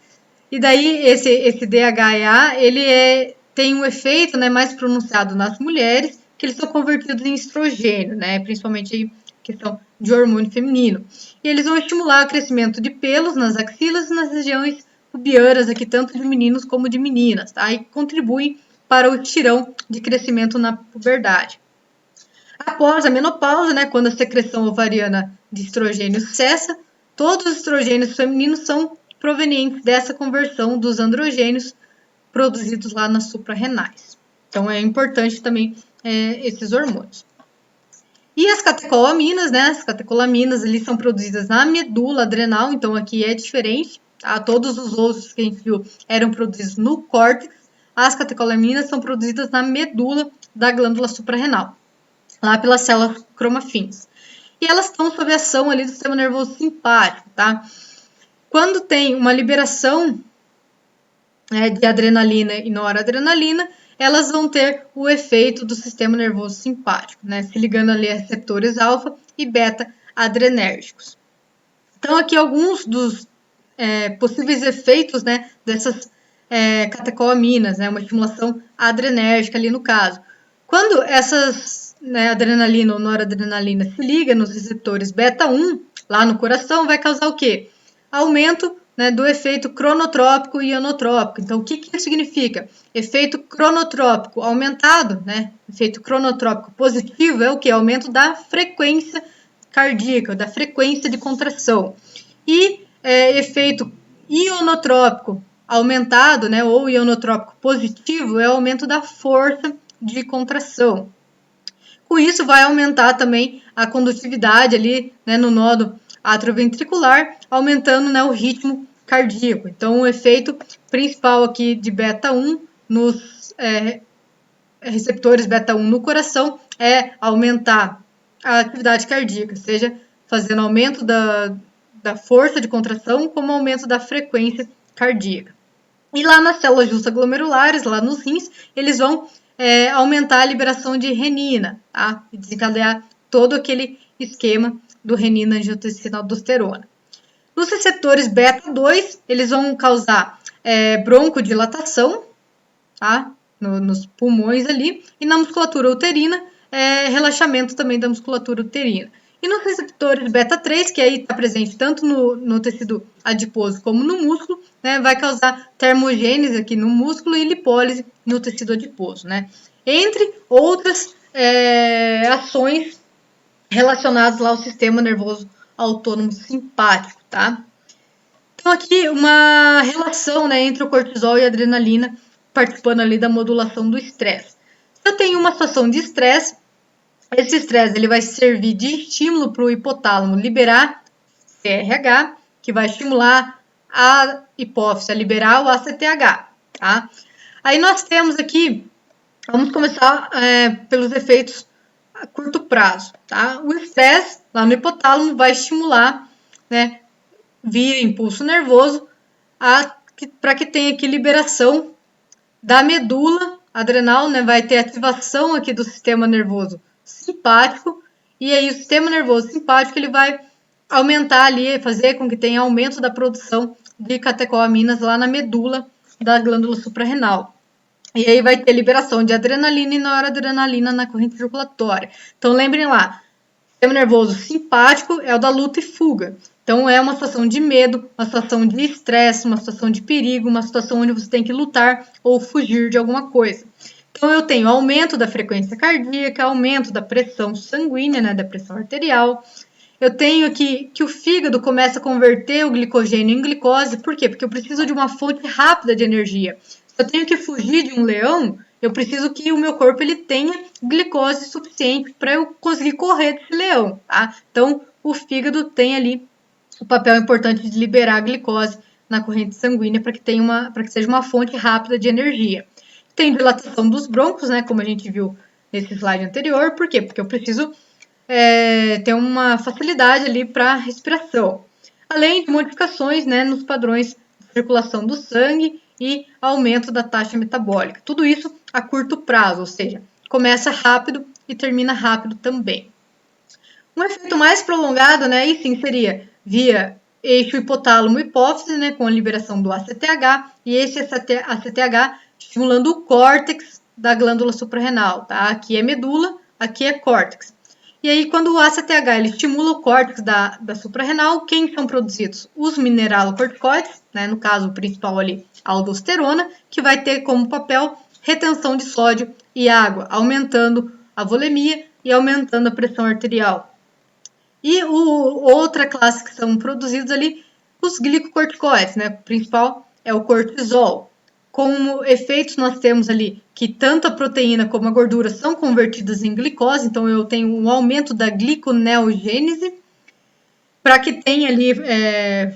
E daí, esse DHEA, ele tem um efeito, né, mais pronunciado nas mulheres, que eles são convertidos em estrogênio, né? Principalmente aí questão de hormônio feminino. E eles vão estimular o crescimento de pelos nas axilas e nas regiões pubianas aqui, tanto de meninos como de meninas, tá? E contribuem para o estirão de crescimento na puberdade. Após a menopausa, né, quando a secreção ovariana de estrogênio cessa, todos os estrogênios femininos são provenientes dessa conversão dos androgênios produzidos lá nas suprarrenais. Então, é importante também esses hormônios. E as catecolaminas, né? As catecolaminas ali são produzidas na medula adrenal, então aqui é diferente, tá? Todos os outros que a gente viu eram produzidos no córtex. As catecolaminas são produzidas na medula da glândula suprarrenal, lá pelas células cromafins. E elas estão sob a ação ali do sistema nervoso simpático, tá? Quando tem uma liberação de adrenalina e noradrenalina, elas vão ter o efeito do sistema nervoso simpático, né? Se ligando ali a receptores alfa e beta adrenérgicos. Então, aqui alguns dos possíveis efeitos, né, dessas catecolaminas, né? Uma estimulação adrenérgica ali no caso. Quando essas adrenalina ou noradrenalina se ligam nos receptores beta 1, lá no coração, vai causar o quê? Aumento do efeito cronotrópico e ionotrópico. Então, o que isso significa? Efeito cronotrópico aumentado, né? Efeito cronotrópico positivo é o que? Aumento da frequência cardíaca, da frequência de contração. E efeito ionotrópico aumentado, né? Ou ionotrópico positivo é o aumento da força de contração. Com isso, vai aumentar também a condutividade ali, né, no nodo atrioventricular, aumentando, né, o ritmo cardíaco. Então, o efeito principal aqui de beta 1 nos receptores beta 1 no coração é aumentar a atividade cardíaca, seja fazendo aumento da força de contração, como aumento da frequência cardíaca. E lá nas células justaglomerulares, lá nos rins, eles vão aumentar a liberação de renina, tá? E desencadear todo aquele esquema do renina-angiotensina-aldosterona. Nos receptores beta 2, eles vão causar broncodilatação, tá? Nos pulmões ali, e na musculatura uterina, relaxamento também da musculatura uterina. E nos receptores beta-3, que aí está presente tanto no tecido adiposo como no músculo, né, vai causar termogênese aqui no músculo e lipólise no tecido adiposo, né? Entre outras ações relacionadas lá ao sistema nervoso autônomo simpático, tá? Então aqui uma relação, né, entre o cortisol e a adrenalina participando ali da modulação do estresse. Se eu tenho uma situação de estresse, esse estresse ele vai servir de estímulo para o hipotálamo liberar CRH, que vai estimular a hipófise a liberar o ACTH, tá? Aí nós temos aqui, vamos começar pelos efeitos a curto prazo, tá? O estresse lá no hipotálamo vai estimular, né, via impulso nervoso, para que tenha aqui liberação da medula adrenal, né? Vai ter ativação aqui do sistema nervoso simpático, e aí o sistema nervoso simpático ele vai aumentar ali, fazer com que tenha aumento da produção de catecolaminas lá na medula da glândula suprarrenal. E aí vai ter liberação de adrenalina e noradrenalina na corrente circulatória. Então lembrem lá, o sistema nervoso simpático é o da luta e fuga. Então é uma situação de medo, uma situação de estresse, uma situação de perigo, uma situação onde você tem que lutar ou fugir de alguma coisa. Então eu tenho aumento da frequência cardíaca, aumento da pressão sanguínea, né, da pressão arterial. Eu tenho aqui que o fígado começa a converter o glicogênio em glicose. Por quê? Porque eu preciso de uma fonte rápida de energia. Se eu tenho que fugir de um leão, eu preciso que o meu corpo ele tenha glicose suficiente para eu conseguir correr desse leão, tá? Então, o fígado tem ali o papel importante de liberar a glicose na corrente sanguínea para que seja uma fonte rápida de energia. Tem dilatação dos brônquios, né, como a gente viu nesse slide anterior. Por quê? Porque eu preciso ter uma facilidade ali para respiração. Além de modificações, né, nos padrões de circulação do sangue e aumento da taxa metabólica. Tudo isso a curto prazo, ou seja, começa rápido e termina rápido também. Um efeito mais prolongado, né, aí sim seria via eixo hipotálamo-hipófise, né, com a liberação do ACTH, e esse ACTH estimulando o córtex da glândula suprarrenal, tá? Aqui é medula, aqui é córtex. E aí, quando o ACTH ele estimula o córtex da suprarrenal, quem são produzidos? Os mineralocorticoides, né, no caso o principal ali, a aldosterona, que vai ter como papel retenção de sódio e água, aumentando a volemia e aumentando a pressão arterial. E outra classe que são produzidos ali, os glicocorticoides, né? O principal é o cortisol. Como efeitos nós temos ali que tanto a proteína como a gordura são convertidas em glicose, então eu tenho um aumento da gliconeogênese para que tenha ali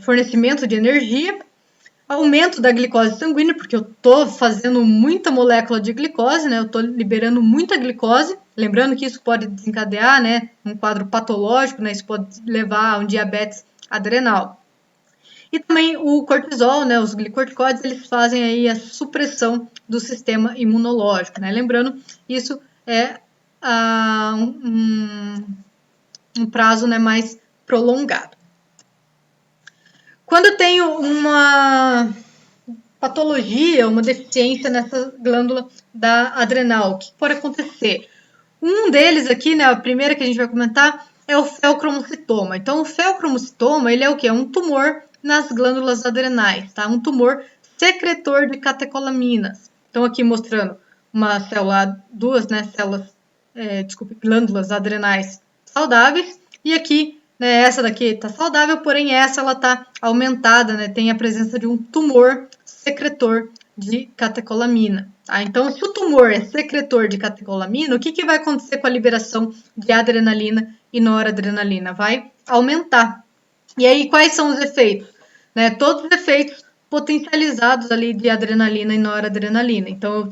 fornecimento de energia, aumento da glicose sanguínea, porque eu estou fazendo muita molécula de glicose, né? Eu estou liberando muita glicose. Lembrando que isso pode desencadear, né, um quadro patológico, né? Isso pode levar a um diabetes adrenal. E também o cortisol, né? Os glicorticoides, eles fazem aí a supressão do sistema imunológico, né? Lembrando, isso é um prazo, né, mais prolongado. Quando eu tenho uma patologia, uma deficiência nessa glândula da adrenal, o que pode acontecer? Um deles aqui, né, a primeira que a gente vai comentar, é o feocromocitoma. Então, o feocromocitoma, ele é o quê? É um tumor nas glândulas adrenais, tá? Um tumor secretor de catecolaminas. Então, aqui mostrando uma célula, duas, né, glândulas adrenais saudáveis, e aqui, né, essa daqui está saudável, porém essa ela está aumentada, né, tem a presença de um tumor secretor de catecolamina. Tá? Então, se o tumor é secretor de catecolamina, o que vai acontecer com a liberação de adrenalina e noradrenalina? Vai aumentar. E aí, quais são os efeitos? Né, todos os efeitos potencializados ali de adrenalina e noradrenalina. Então,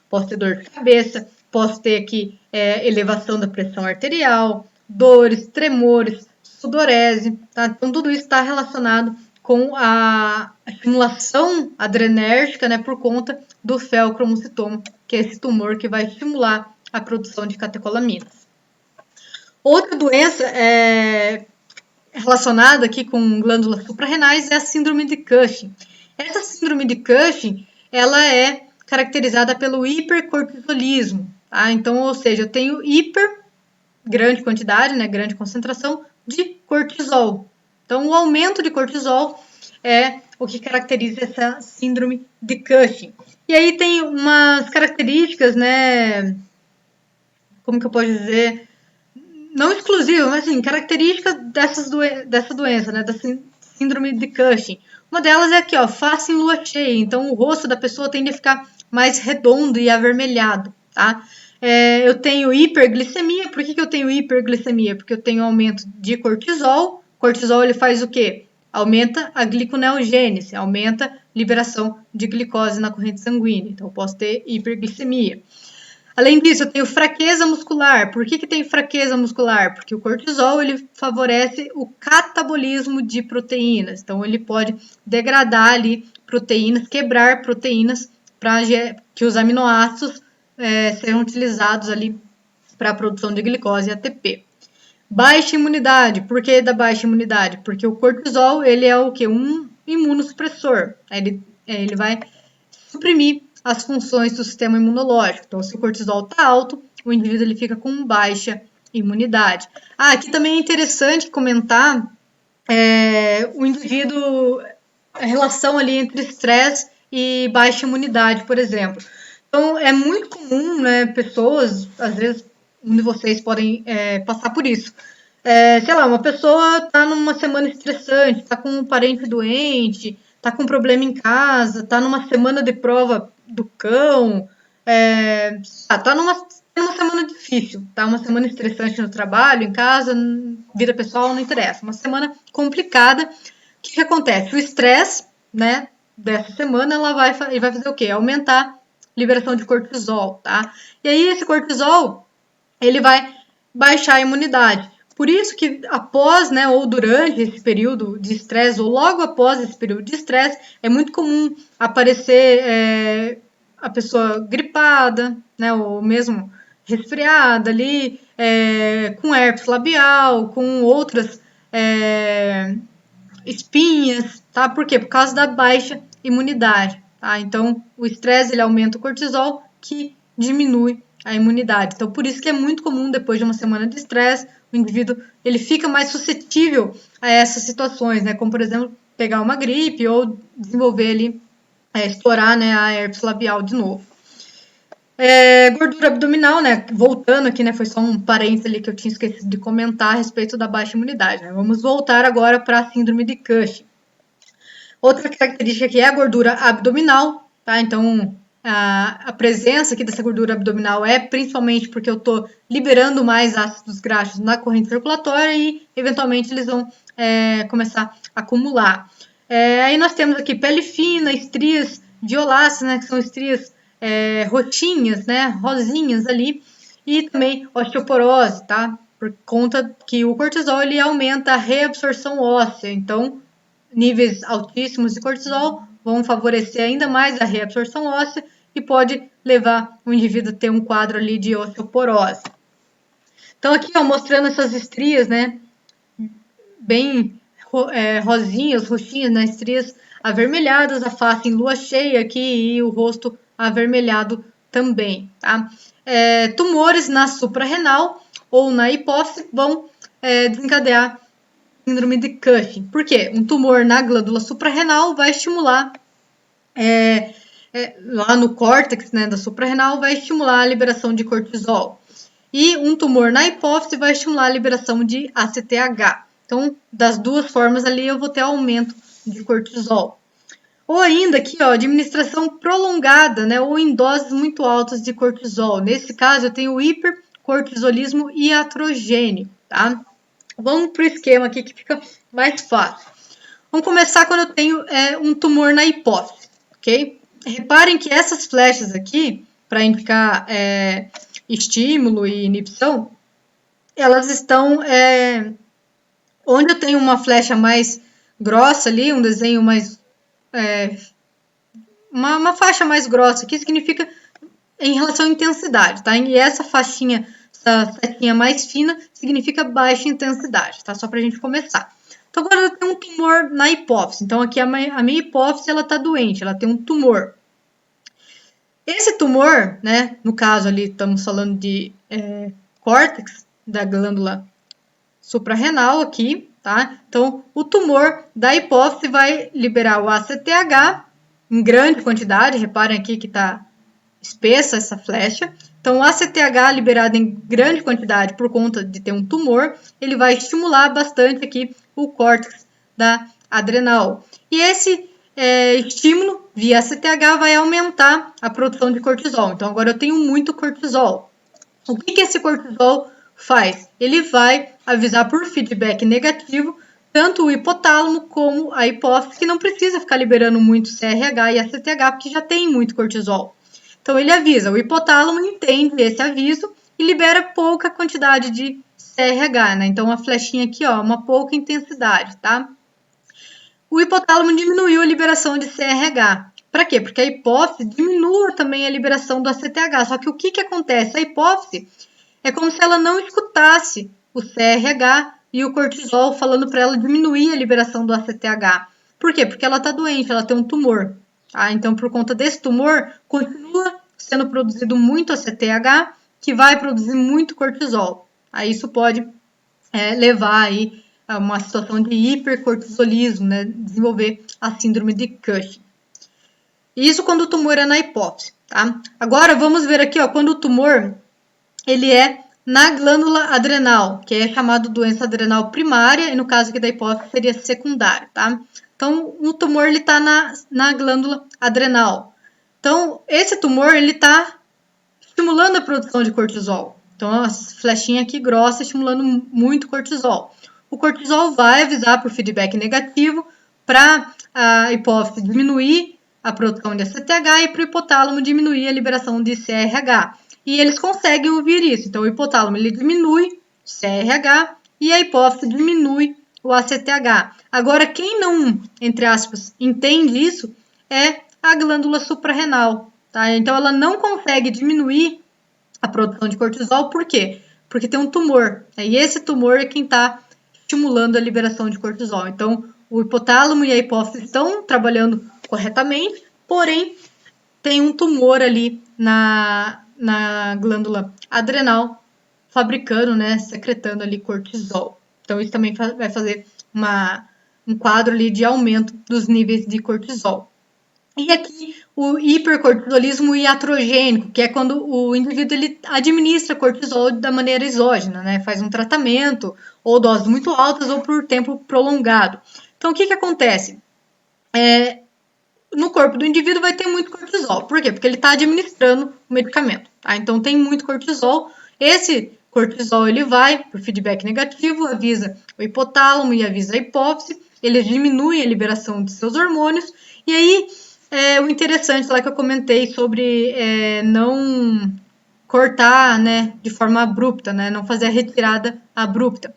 posso ter dor de cabeça, posso ter aqui elevação da pressão arterial, dores, tremores, sudorese, tá? Então, tudo isso está relacionado com a estimulação adrenérgica, né, por conta do feocromocitoma, que é esse tumor que vai estimular a produção de catecolaminas. Outra doença relacionada aqui com glândulas suprarrenais é a síndrome de Cushing. Essa síndrome de Cushing, ela é caracterizada pelo hipercortisolismo, tá? Então, ou seja, eu tenho grande quantidade, né, grande concentração de cortisol. Então, o aumento de cortisol é o que caracteriza essa síndrome de Cushing. E aí tem umas características, né, como que eu posso dizer, não exclusivas, mas assim, características dessa doença, né, da síndrome de Cushing. Uma delas é aqui, ó, face em lua cheia. Então, o rosto da pessoa tende a ficar mais redondo e avermelhado, tá? Eu tenho hiperglicemia. Por que eu tenho hiperglicemia? Porque eu tenho aumento de cortisol. Cortisol, ele faz o quê? Aumenta a gliconeogênese, aumenta a liberação de glicose na corrente sanguínea. Então, eu posso ter hiperglicemia. Além disso, eu tenho fraqueza muscular. Por que tem fraqueza muscular? Porque o cortisol ele favorece o catabolismo de proteínas. Então, ele pode degradar ali proteínas, quebrar proteínas para que os aminoácidos sejam utilizados ali para a produção de glicose e ATP. Baixa imunidade. Por que da baixa imunidade? Porque o cortisol ele é o que? Um imunossupressor. Ele vai suprimir as funções do sistema imunológico. Então, se o cortisol está alto, o indivíduo ele fica com baixa imunidade. Aqui também é interessante comentar o indivíduo, a relação ali entre estresse e baixa imunidade, por exemplo. Então, é muito comum, né, pessoas, às vezes, um de vocês podem passar por isso. Sei lá, uma pessoa está numa semana estressante, está com um parente doente, está com um problema em casa, está numa semana de prova do cão, está numa semana difícil, tá? Uma semana estressante no trabalho, em casa, vida pessoal, não interessa. Uma semana complicada. O que acontece? O estresse, né, dessa semana, ele vai fazer o quê? Aumentar a liberação de cortisol, tá? E aí esse cortisol, ele vai baixar a imunidade. Por isso que após, né, ou durante esse período de estresse, ou logo após esse período de estresse, é muito comum aparecer a pessoa gripada, né, ou mesmo resfriada ali, com herpes labial, com outras espinhas, tá? Por quê? Por causa da baixa imunidade, tá? Então, o estresse, ele aumenta o cortisol, que diminui a imunidade. Então, por isso que é muito comum, depois de uma semana de estresse, o indivíduo, ele fica mais suscetível a essas situações, né? Como, por exemplo, pegar uma gripe ou desenvolver ali, estourar, né, a herpes labial de novo. Gordura abdominal, né? Voltando aqui, né? Foi só um parênteses ali que eu tinha esquecido de comentar a respeito da baixa imunidade, né? Vamos voltar agora para a síndrome de Cushing. Outra característica aqui é a gordura abdominal, tá? Então, a presença aqui dessa gordura abdominal é principalmente porque eu tô liberando mais ácidos graxos na corrente circulatória e, eventualmente, eles vão começar a acumular. Aí nós temos aqui pele fina, estrias violáceas, né? Que são estrias roxinhas, né, rosinhas ali, e também osteoporose, tá? Por conta que o cortisol ele aumenta a reabsorção óssea, então níveis altíssimos de cortisol vão favorecer ainda mais a reabsorção óssea e pode levar o indivíduo a ter um quadro ali de osteoporose. Então aqui, ó, mostrando essas estrias, né, bem rosinhas, roxinhas, né, estrias avermelhadas, a face em lua cheia aqui e o rosto avermelhado também, tá? Tumores na suprarrenal ou na hipófise vão desencadear síndrome de Cushing. Por quê? Um tumor na glândula suprarrenal vai estimular, lá no córtex, né, da suprarrenal, vai estimular a liberação de cortisol. E um tumor na hipófise vai estimular a liberação de ACTH. Então, das duas formas ali, eu vou ter aumento de cortisol. Ou ainda aqui, ó, administração prolongada, né, ou em doses muito altas de cortisol. Nesse caso, eu tenho o hipercortisolismo iatrogênico, tá? Vamos para o esquema aqui que fica mais fácil. Vamos começar quando eu tenho um tumor na hipófise, ok? Reparem que essas flechas aqui, para indicar estímulo e inibição, elas estão onde eu tenho uma flecha mais grossa ali, um desenho mais uma faixa mais grossa aqui significa em relação à intensidade, tá? E essa faixinha, essa setinha mais fina significa baixa intensidade, tá? Só pra gente começar. Então agora eu tenho um tumor na hipófise. Então aqui a minha hipófise ela tá doente, ela tem um tumor. Esse tumor, né? No caso ali estamos falando de córtex, da glândula suprarrenal aqui, tá? Então, o tumor da hipófise vai liberar o ACTH em grande quantidade, reparem aqui que está espessa essa flecha. Então, o ACTH liberado em grande quantidade por conta de ter um tumor, ele vai estimular bastante aqui o córtex da adrenal. E esse estímulo via ACTH vai aumentar a produção de cortisol. Então, agora eu tenho muito cortisol. O que esse cortisol faz? Ele vai avisar por feedback negativo tanto o hipotálamo como a hipófise, que não precisa ficar liberando muito CRH e ACTH, porque já tem muito cortisol. Então, ele avisa, o hipotálamo entende esse aviso e libera pouca quantidade de CRH, né? Então, a flechinha aqui, ó, uma pouca intensidade, tá? O hipotálamo diminuiu a liberação de CRH. Para quê? Porque a hipófise diminua também a liberação do ACTH. Só que o que acontece? A hipófise é como se ela não escutasse o CRH e o cortisol falando para ela diminuir a liberação do ACTH. Por quê? Porque ela está doente, ela tem um tumor. Tá? Então, por conta desse tumor, continua sendo produzido muito ACTH, que vai produzir muito cortisol. Aí isso pode levar aí a uma situação de hipercortisolismo, né? Desenvolver a síndrome de Cushing. Isso quando o tumor é na hipófise, tá? Agora vamos ver aqui, ó, quando o tumor ele é na glândula adrenal, que é chamado doença adrenal primária, e no caso aqui da hipófise seria secundária, tá? Então, o tumor ele está na glândula adrenal. Então, esse tumor ele está estimulando a produção de cortisol. Então, a flechinha aqui grossa estimulando muito cortisol. O cortisol vai avisar por feedback negativo para a hipófise diminuir a produção de ACTH e para o hipotálamo diminuir a liberação de CRH. E eles conseguem ouvir isso. Então, o hipotálamo ele diminui CRH e a hipófise diminui o ACTH. Agora, quem não, entre aspas, entende isso é a glândula suprarrenal. Tá? Então, ela não consegue diminuir a produção de cortisol. Por quê? Porque tem um tumor. E esse tumor é quem está estimulando a liberação de cortisol. Então, o hipotálamo e a hipófise estão trabalhando corretamente, porém, tem um tumor ali na glândula adrenal, fabricando, né, secretando ali cortisol. Então, isso também vai fazer um quadro ali de aumento dos níveis de cortisol. E aqui o hipercortisolismo iatrogênico, que é quando o indivíduo ele administra cortisol da maneira exógena, né? Faz um tratamento, ou doses muito altas, ou por tempo prolongado. Então, o que acontece? No corpo do indivíduo vai ter muito cortisol. Por quê? Porque ele está administrando o medicamento. Tá? Então, tem muito cortisol. Esse cortisol ele vai, por feedback negativo, avisa o hipotálamo e avisa a hipófise. Ele diminui a liberação de seus hormônios. E aí, o interessante lá que eu comentei sobre não cortar, né, de forma abrupta, né, não fazer a retirada abrupta.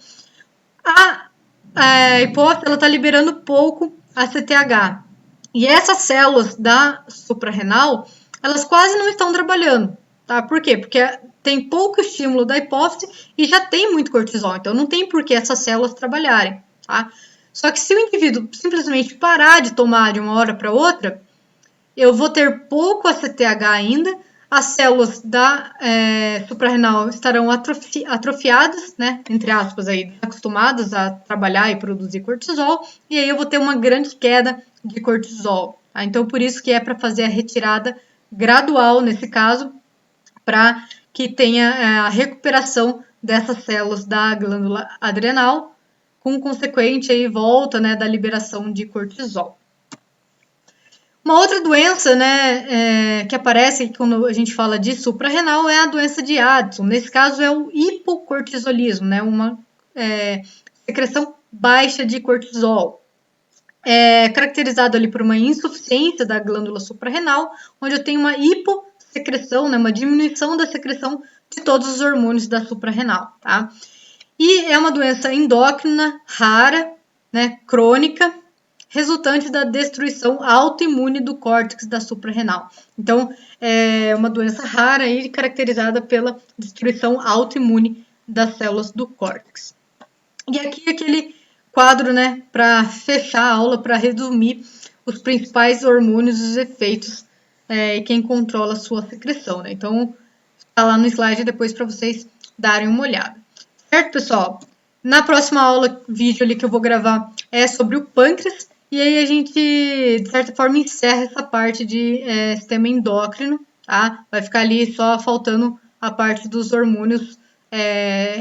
A hipófise ela está liberando pouco ACTH. E essas células da suprarrenal, elas quase não estão trabalhando, tá? Por quê? Porque tem pouco estímulo da hipófise e já tem muito cortisol, então não tem por que essas células trabalharem, tá? Só que se o indivíduo simplesmente parar de tomar de uma hora para outra, eu vou ter pouco ACTH ainda, as células da suprarrenal estarão atrofiadas, né, entre aspas, aí, acostumadas a trabalhar e produzir cortisol, e aí eu vou ter uma grande queda de cortisol. Tá? Então, por isso que é para fazer a retirada gradual, nesse caso, para que tenha a recuperação dessas células da glândula adrenal, com consequente aí, volta, né, da liberação de cortisol. Uma outra doença, né, que aparece quando a gente fala de suprarrenal é a doença de Addison. Nesse caso é o hipocortisolismo, né, uma secreção baixa de cortisol. É caracterizado ali por uma insuficiência da glândula suprarrenal, onde eu tenho uma hipossecreção, né, uma diminuição da secreção de todos os hormônios da suprarrenal, tá? E é uma doença endócrina, rara, né, crônica, resultante da destruição autoimune do córtex da suprarrenal. Então, é uma doença rara e caracterizada pela destruição autoimune das células do córtex. E aqui aquele quadro, né, para fechar a aula, para resumir os principais hormônios e os efeitos e quem controla a sua secreção, né? Então, está lá no slide depois para vocês darem uma olhada. Certo, pessoal? Na próxima aula, vídeo ali que eu vou gravar é sobre o pâncreas. E aí a gente, de certa forma, encerra essa parte de sistema endócrino, tá? Vai ficar ali só faltando a parte dos hormônios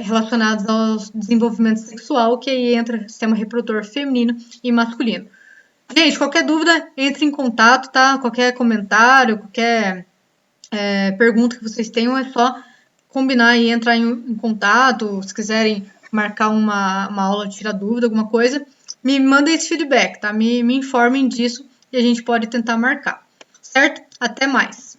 relacionados ao desenvolvimento sexual, que aí entra o sistema reprodutor feminino e masculino. Gente, qualquer dúvida, entre em contato, tá? Qualquer comentário, qualquer pergunta que vocês tenham, é só combinar e entrar em contato. Se quiserem marcar uma aula de tirar dúvida, alguma coisa, me mandem esse feedback, tá? Me informem disso e a gente pode tentar marcar. Certo? Até mais!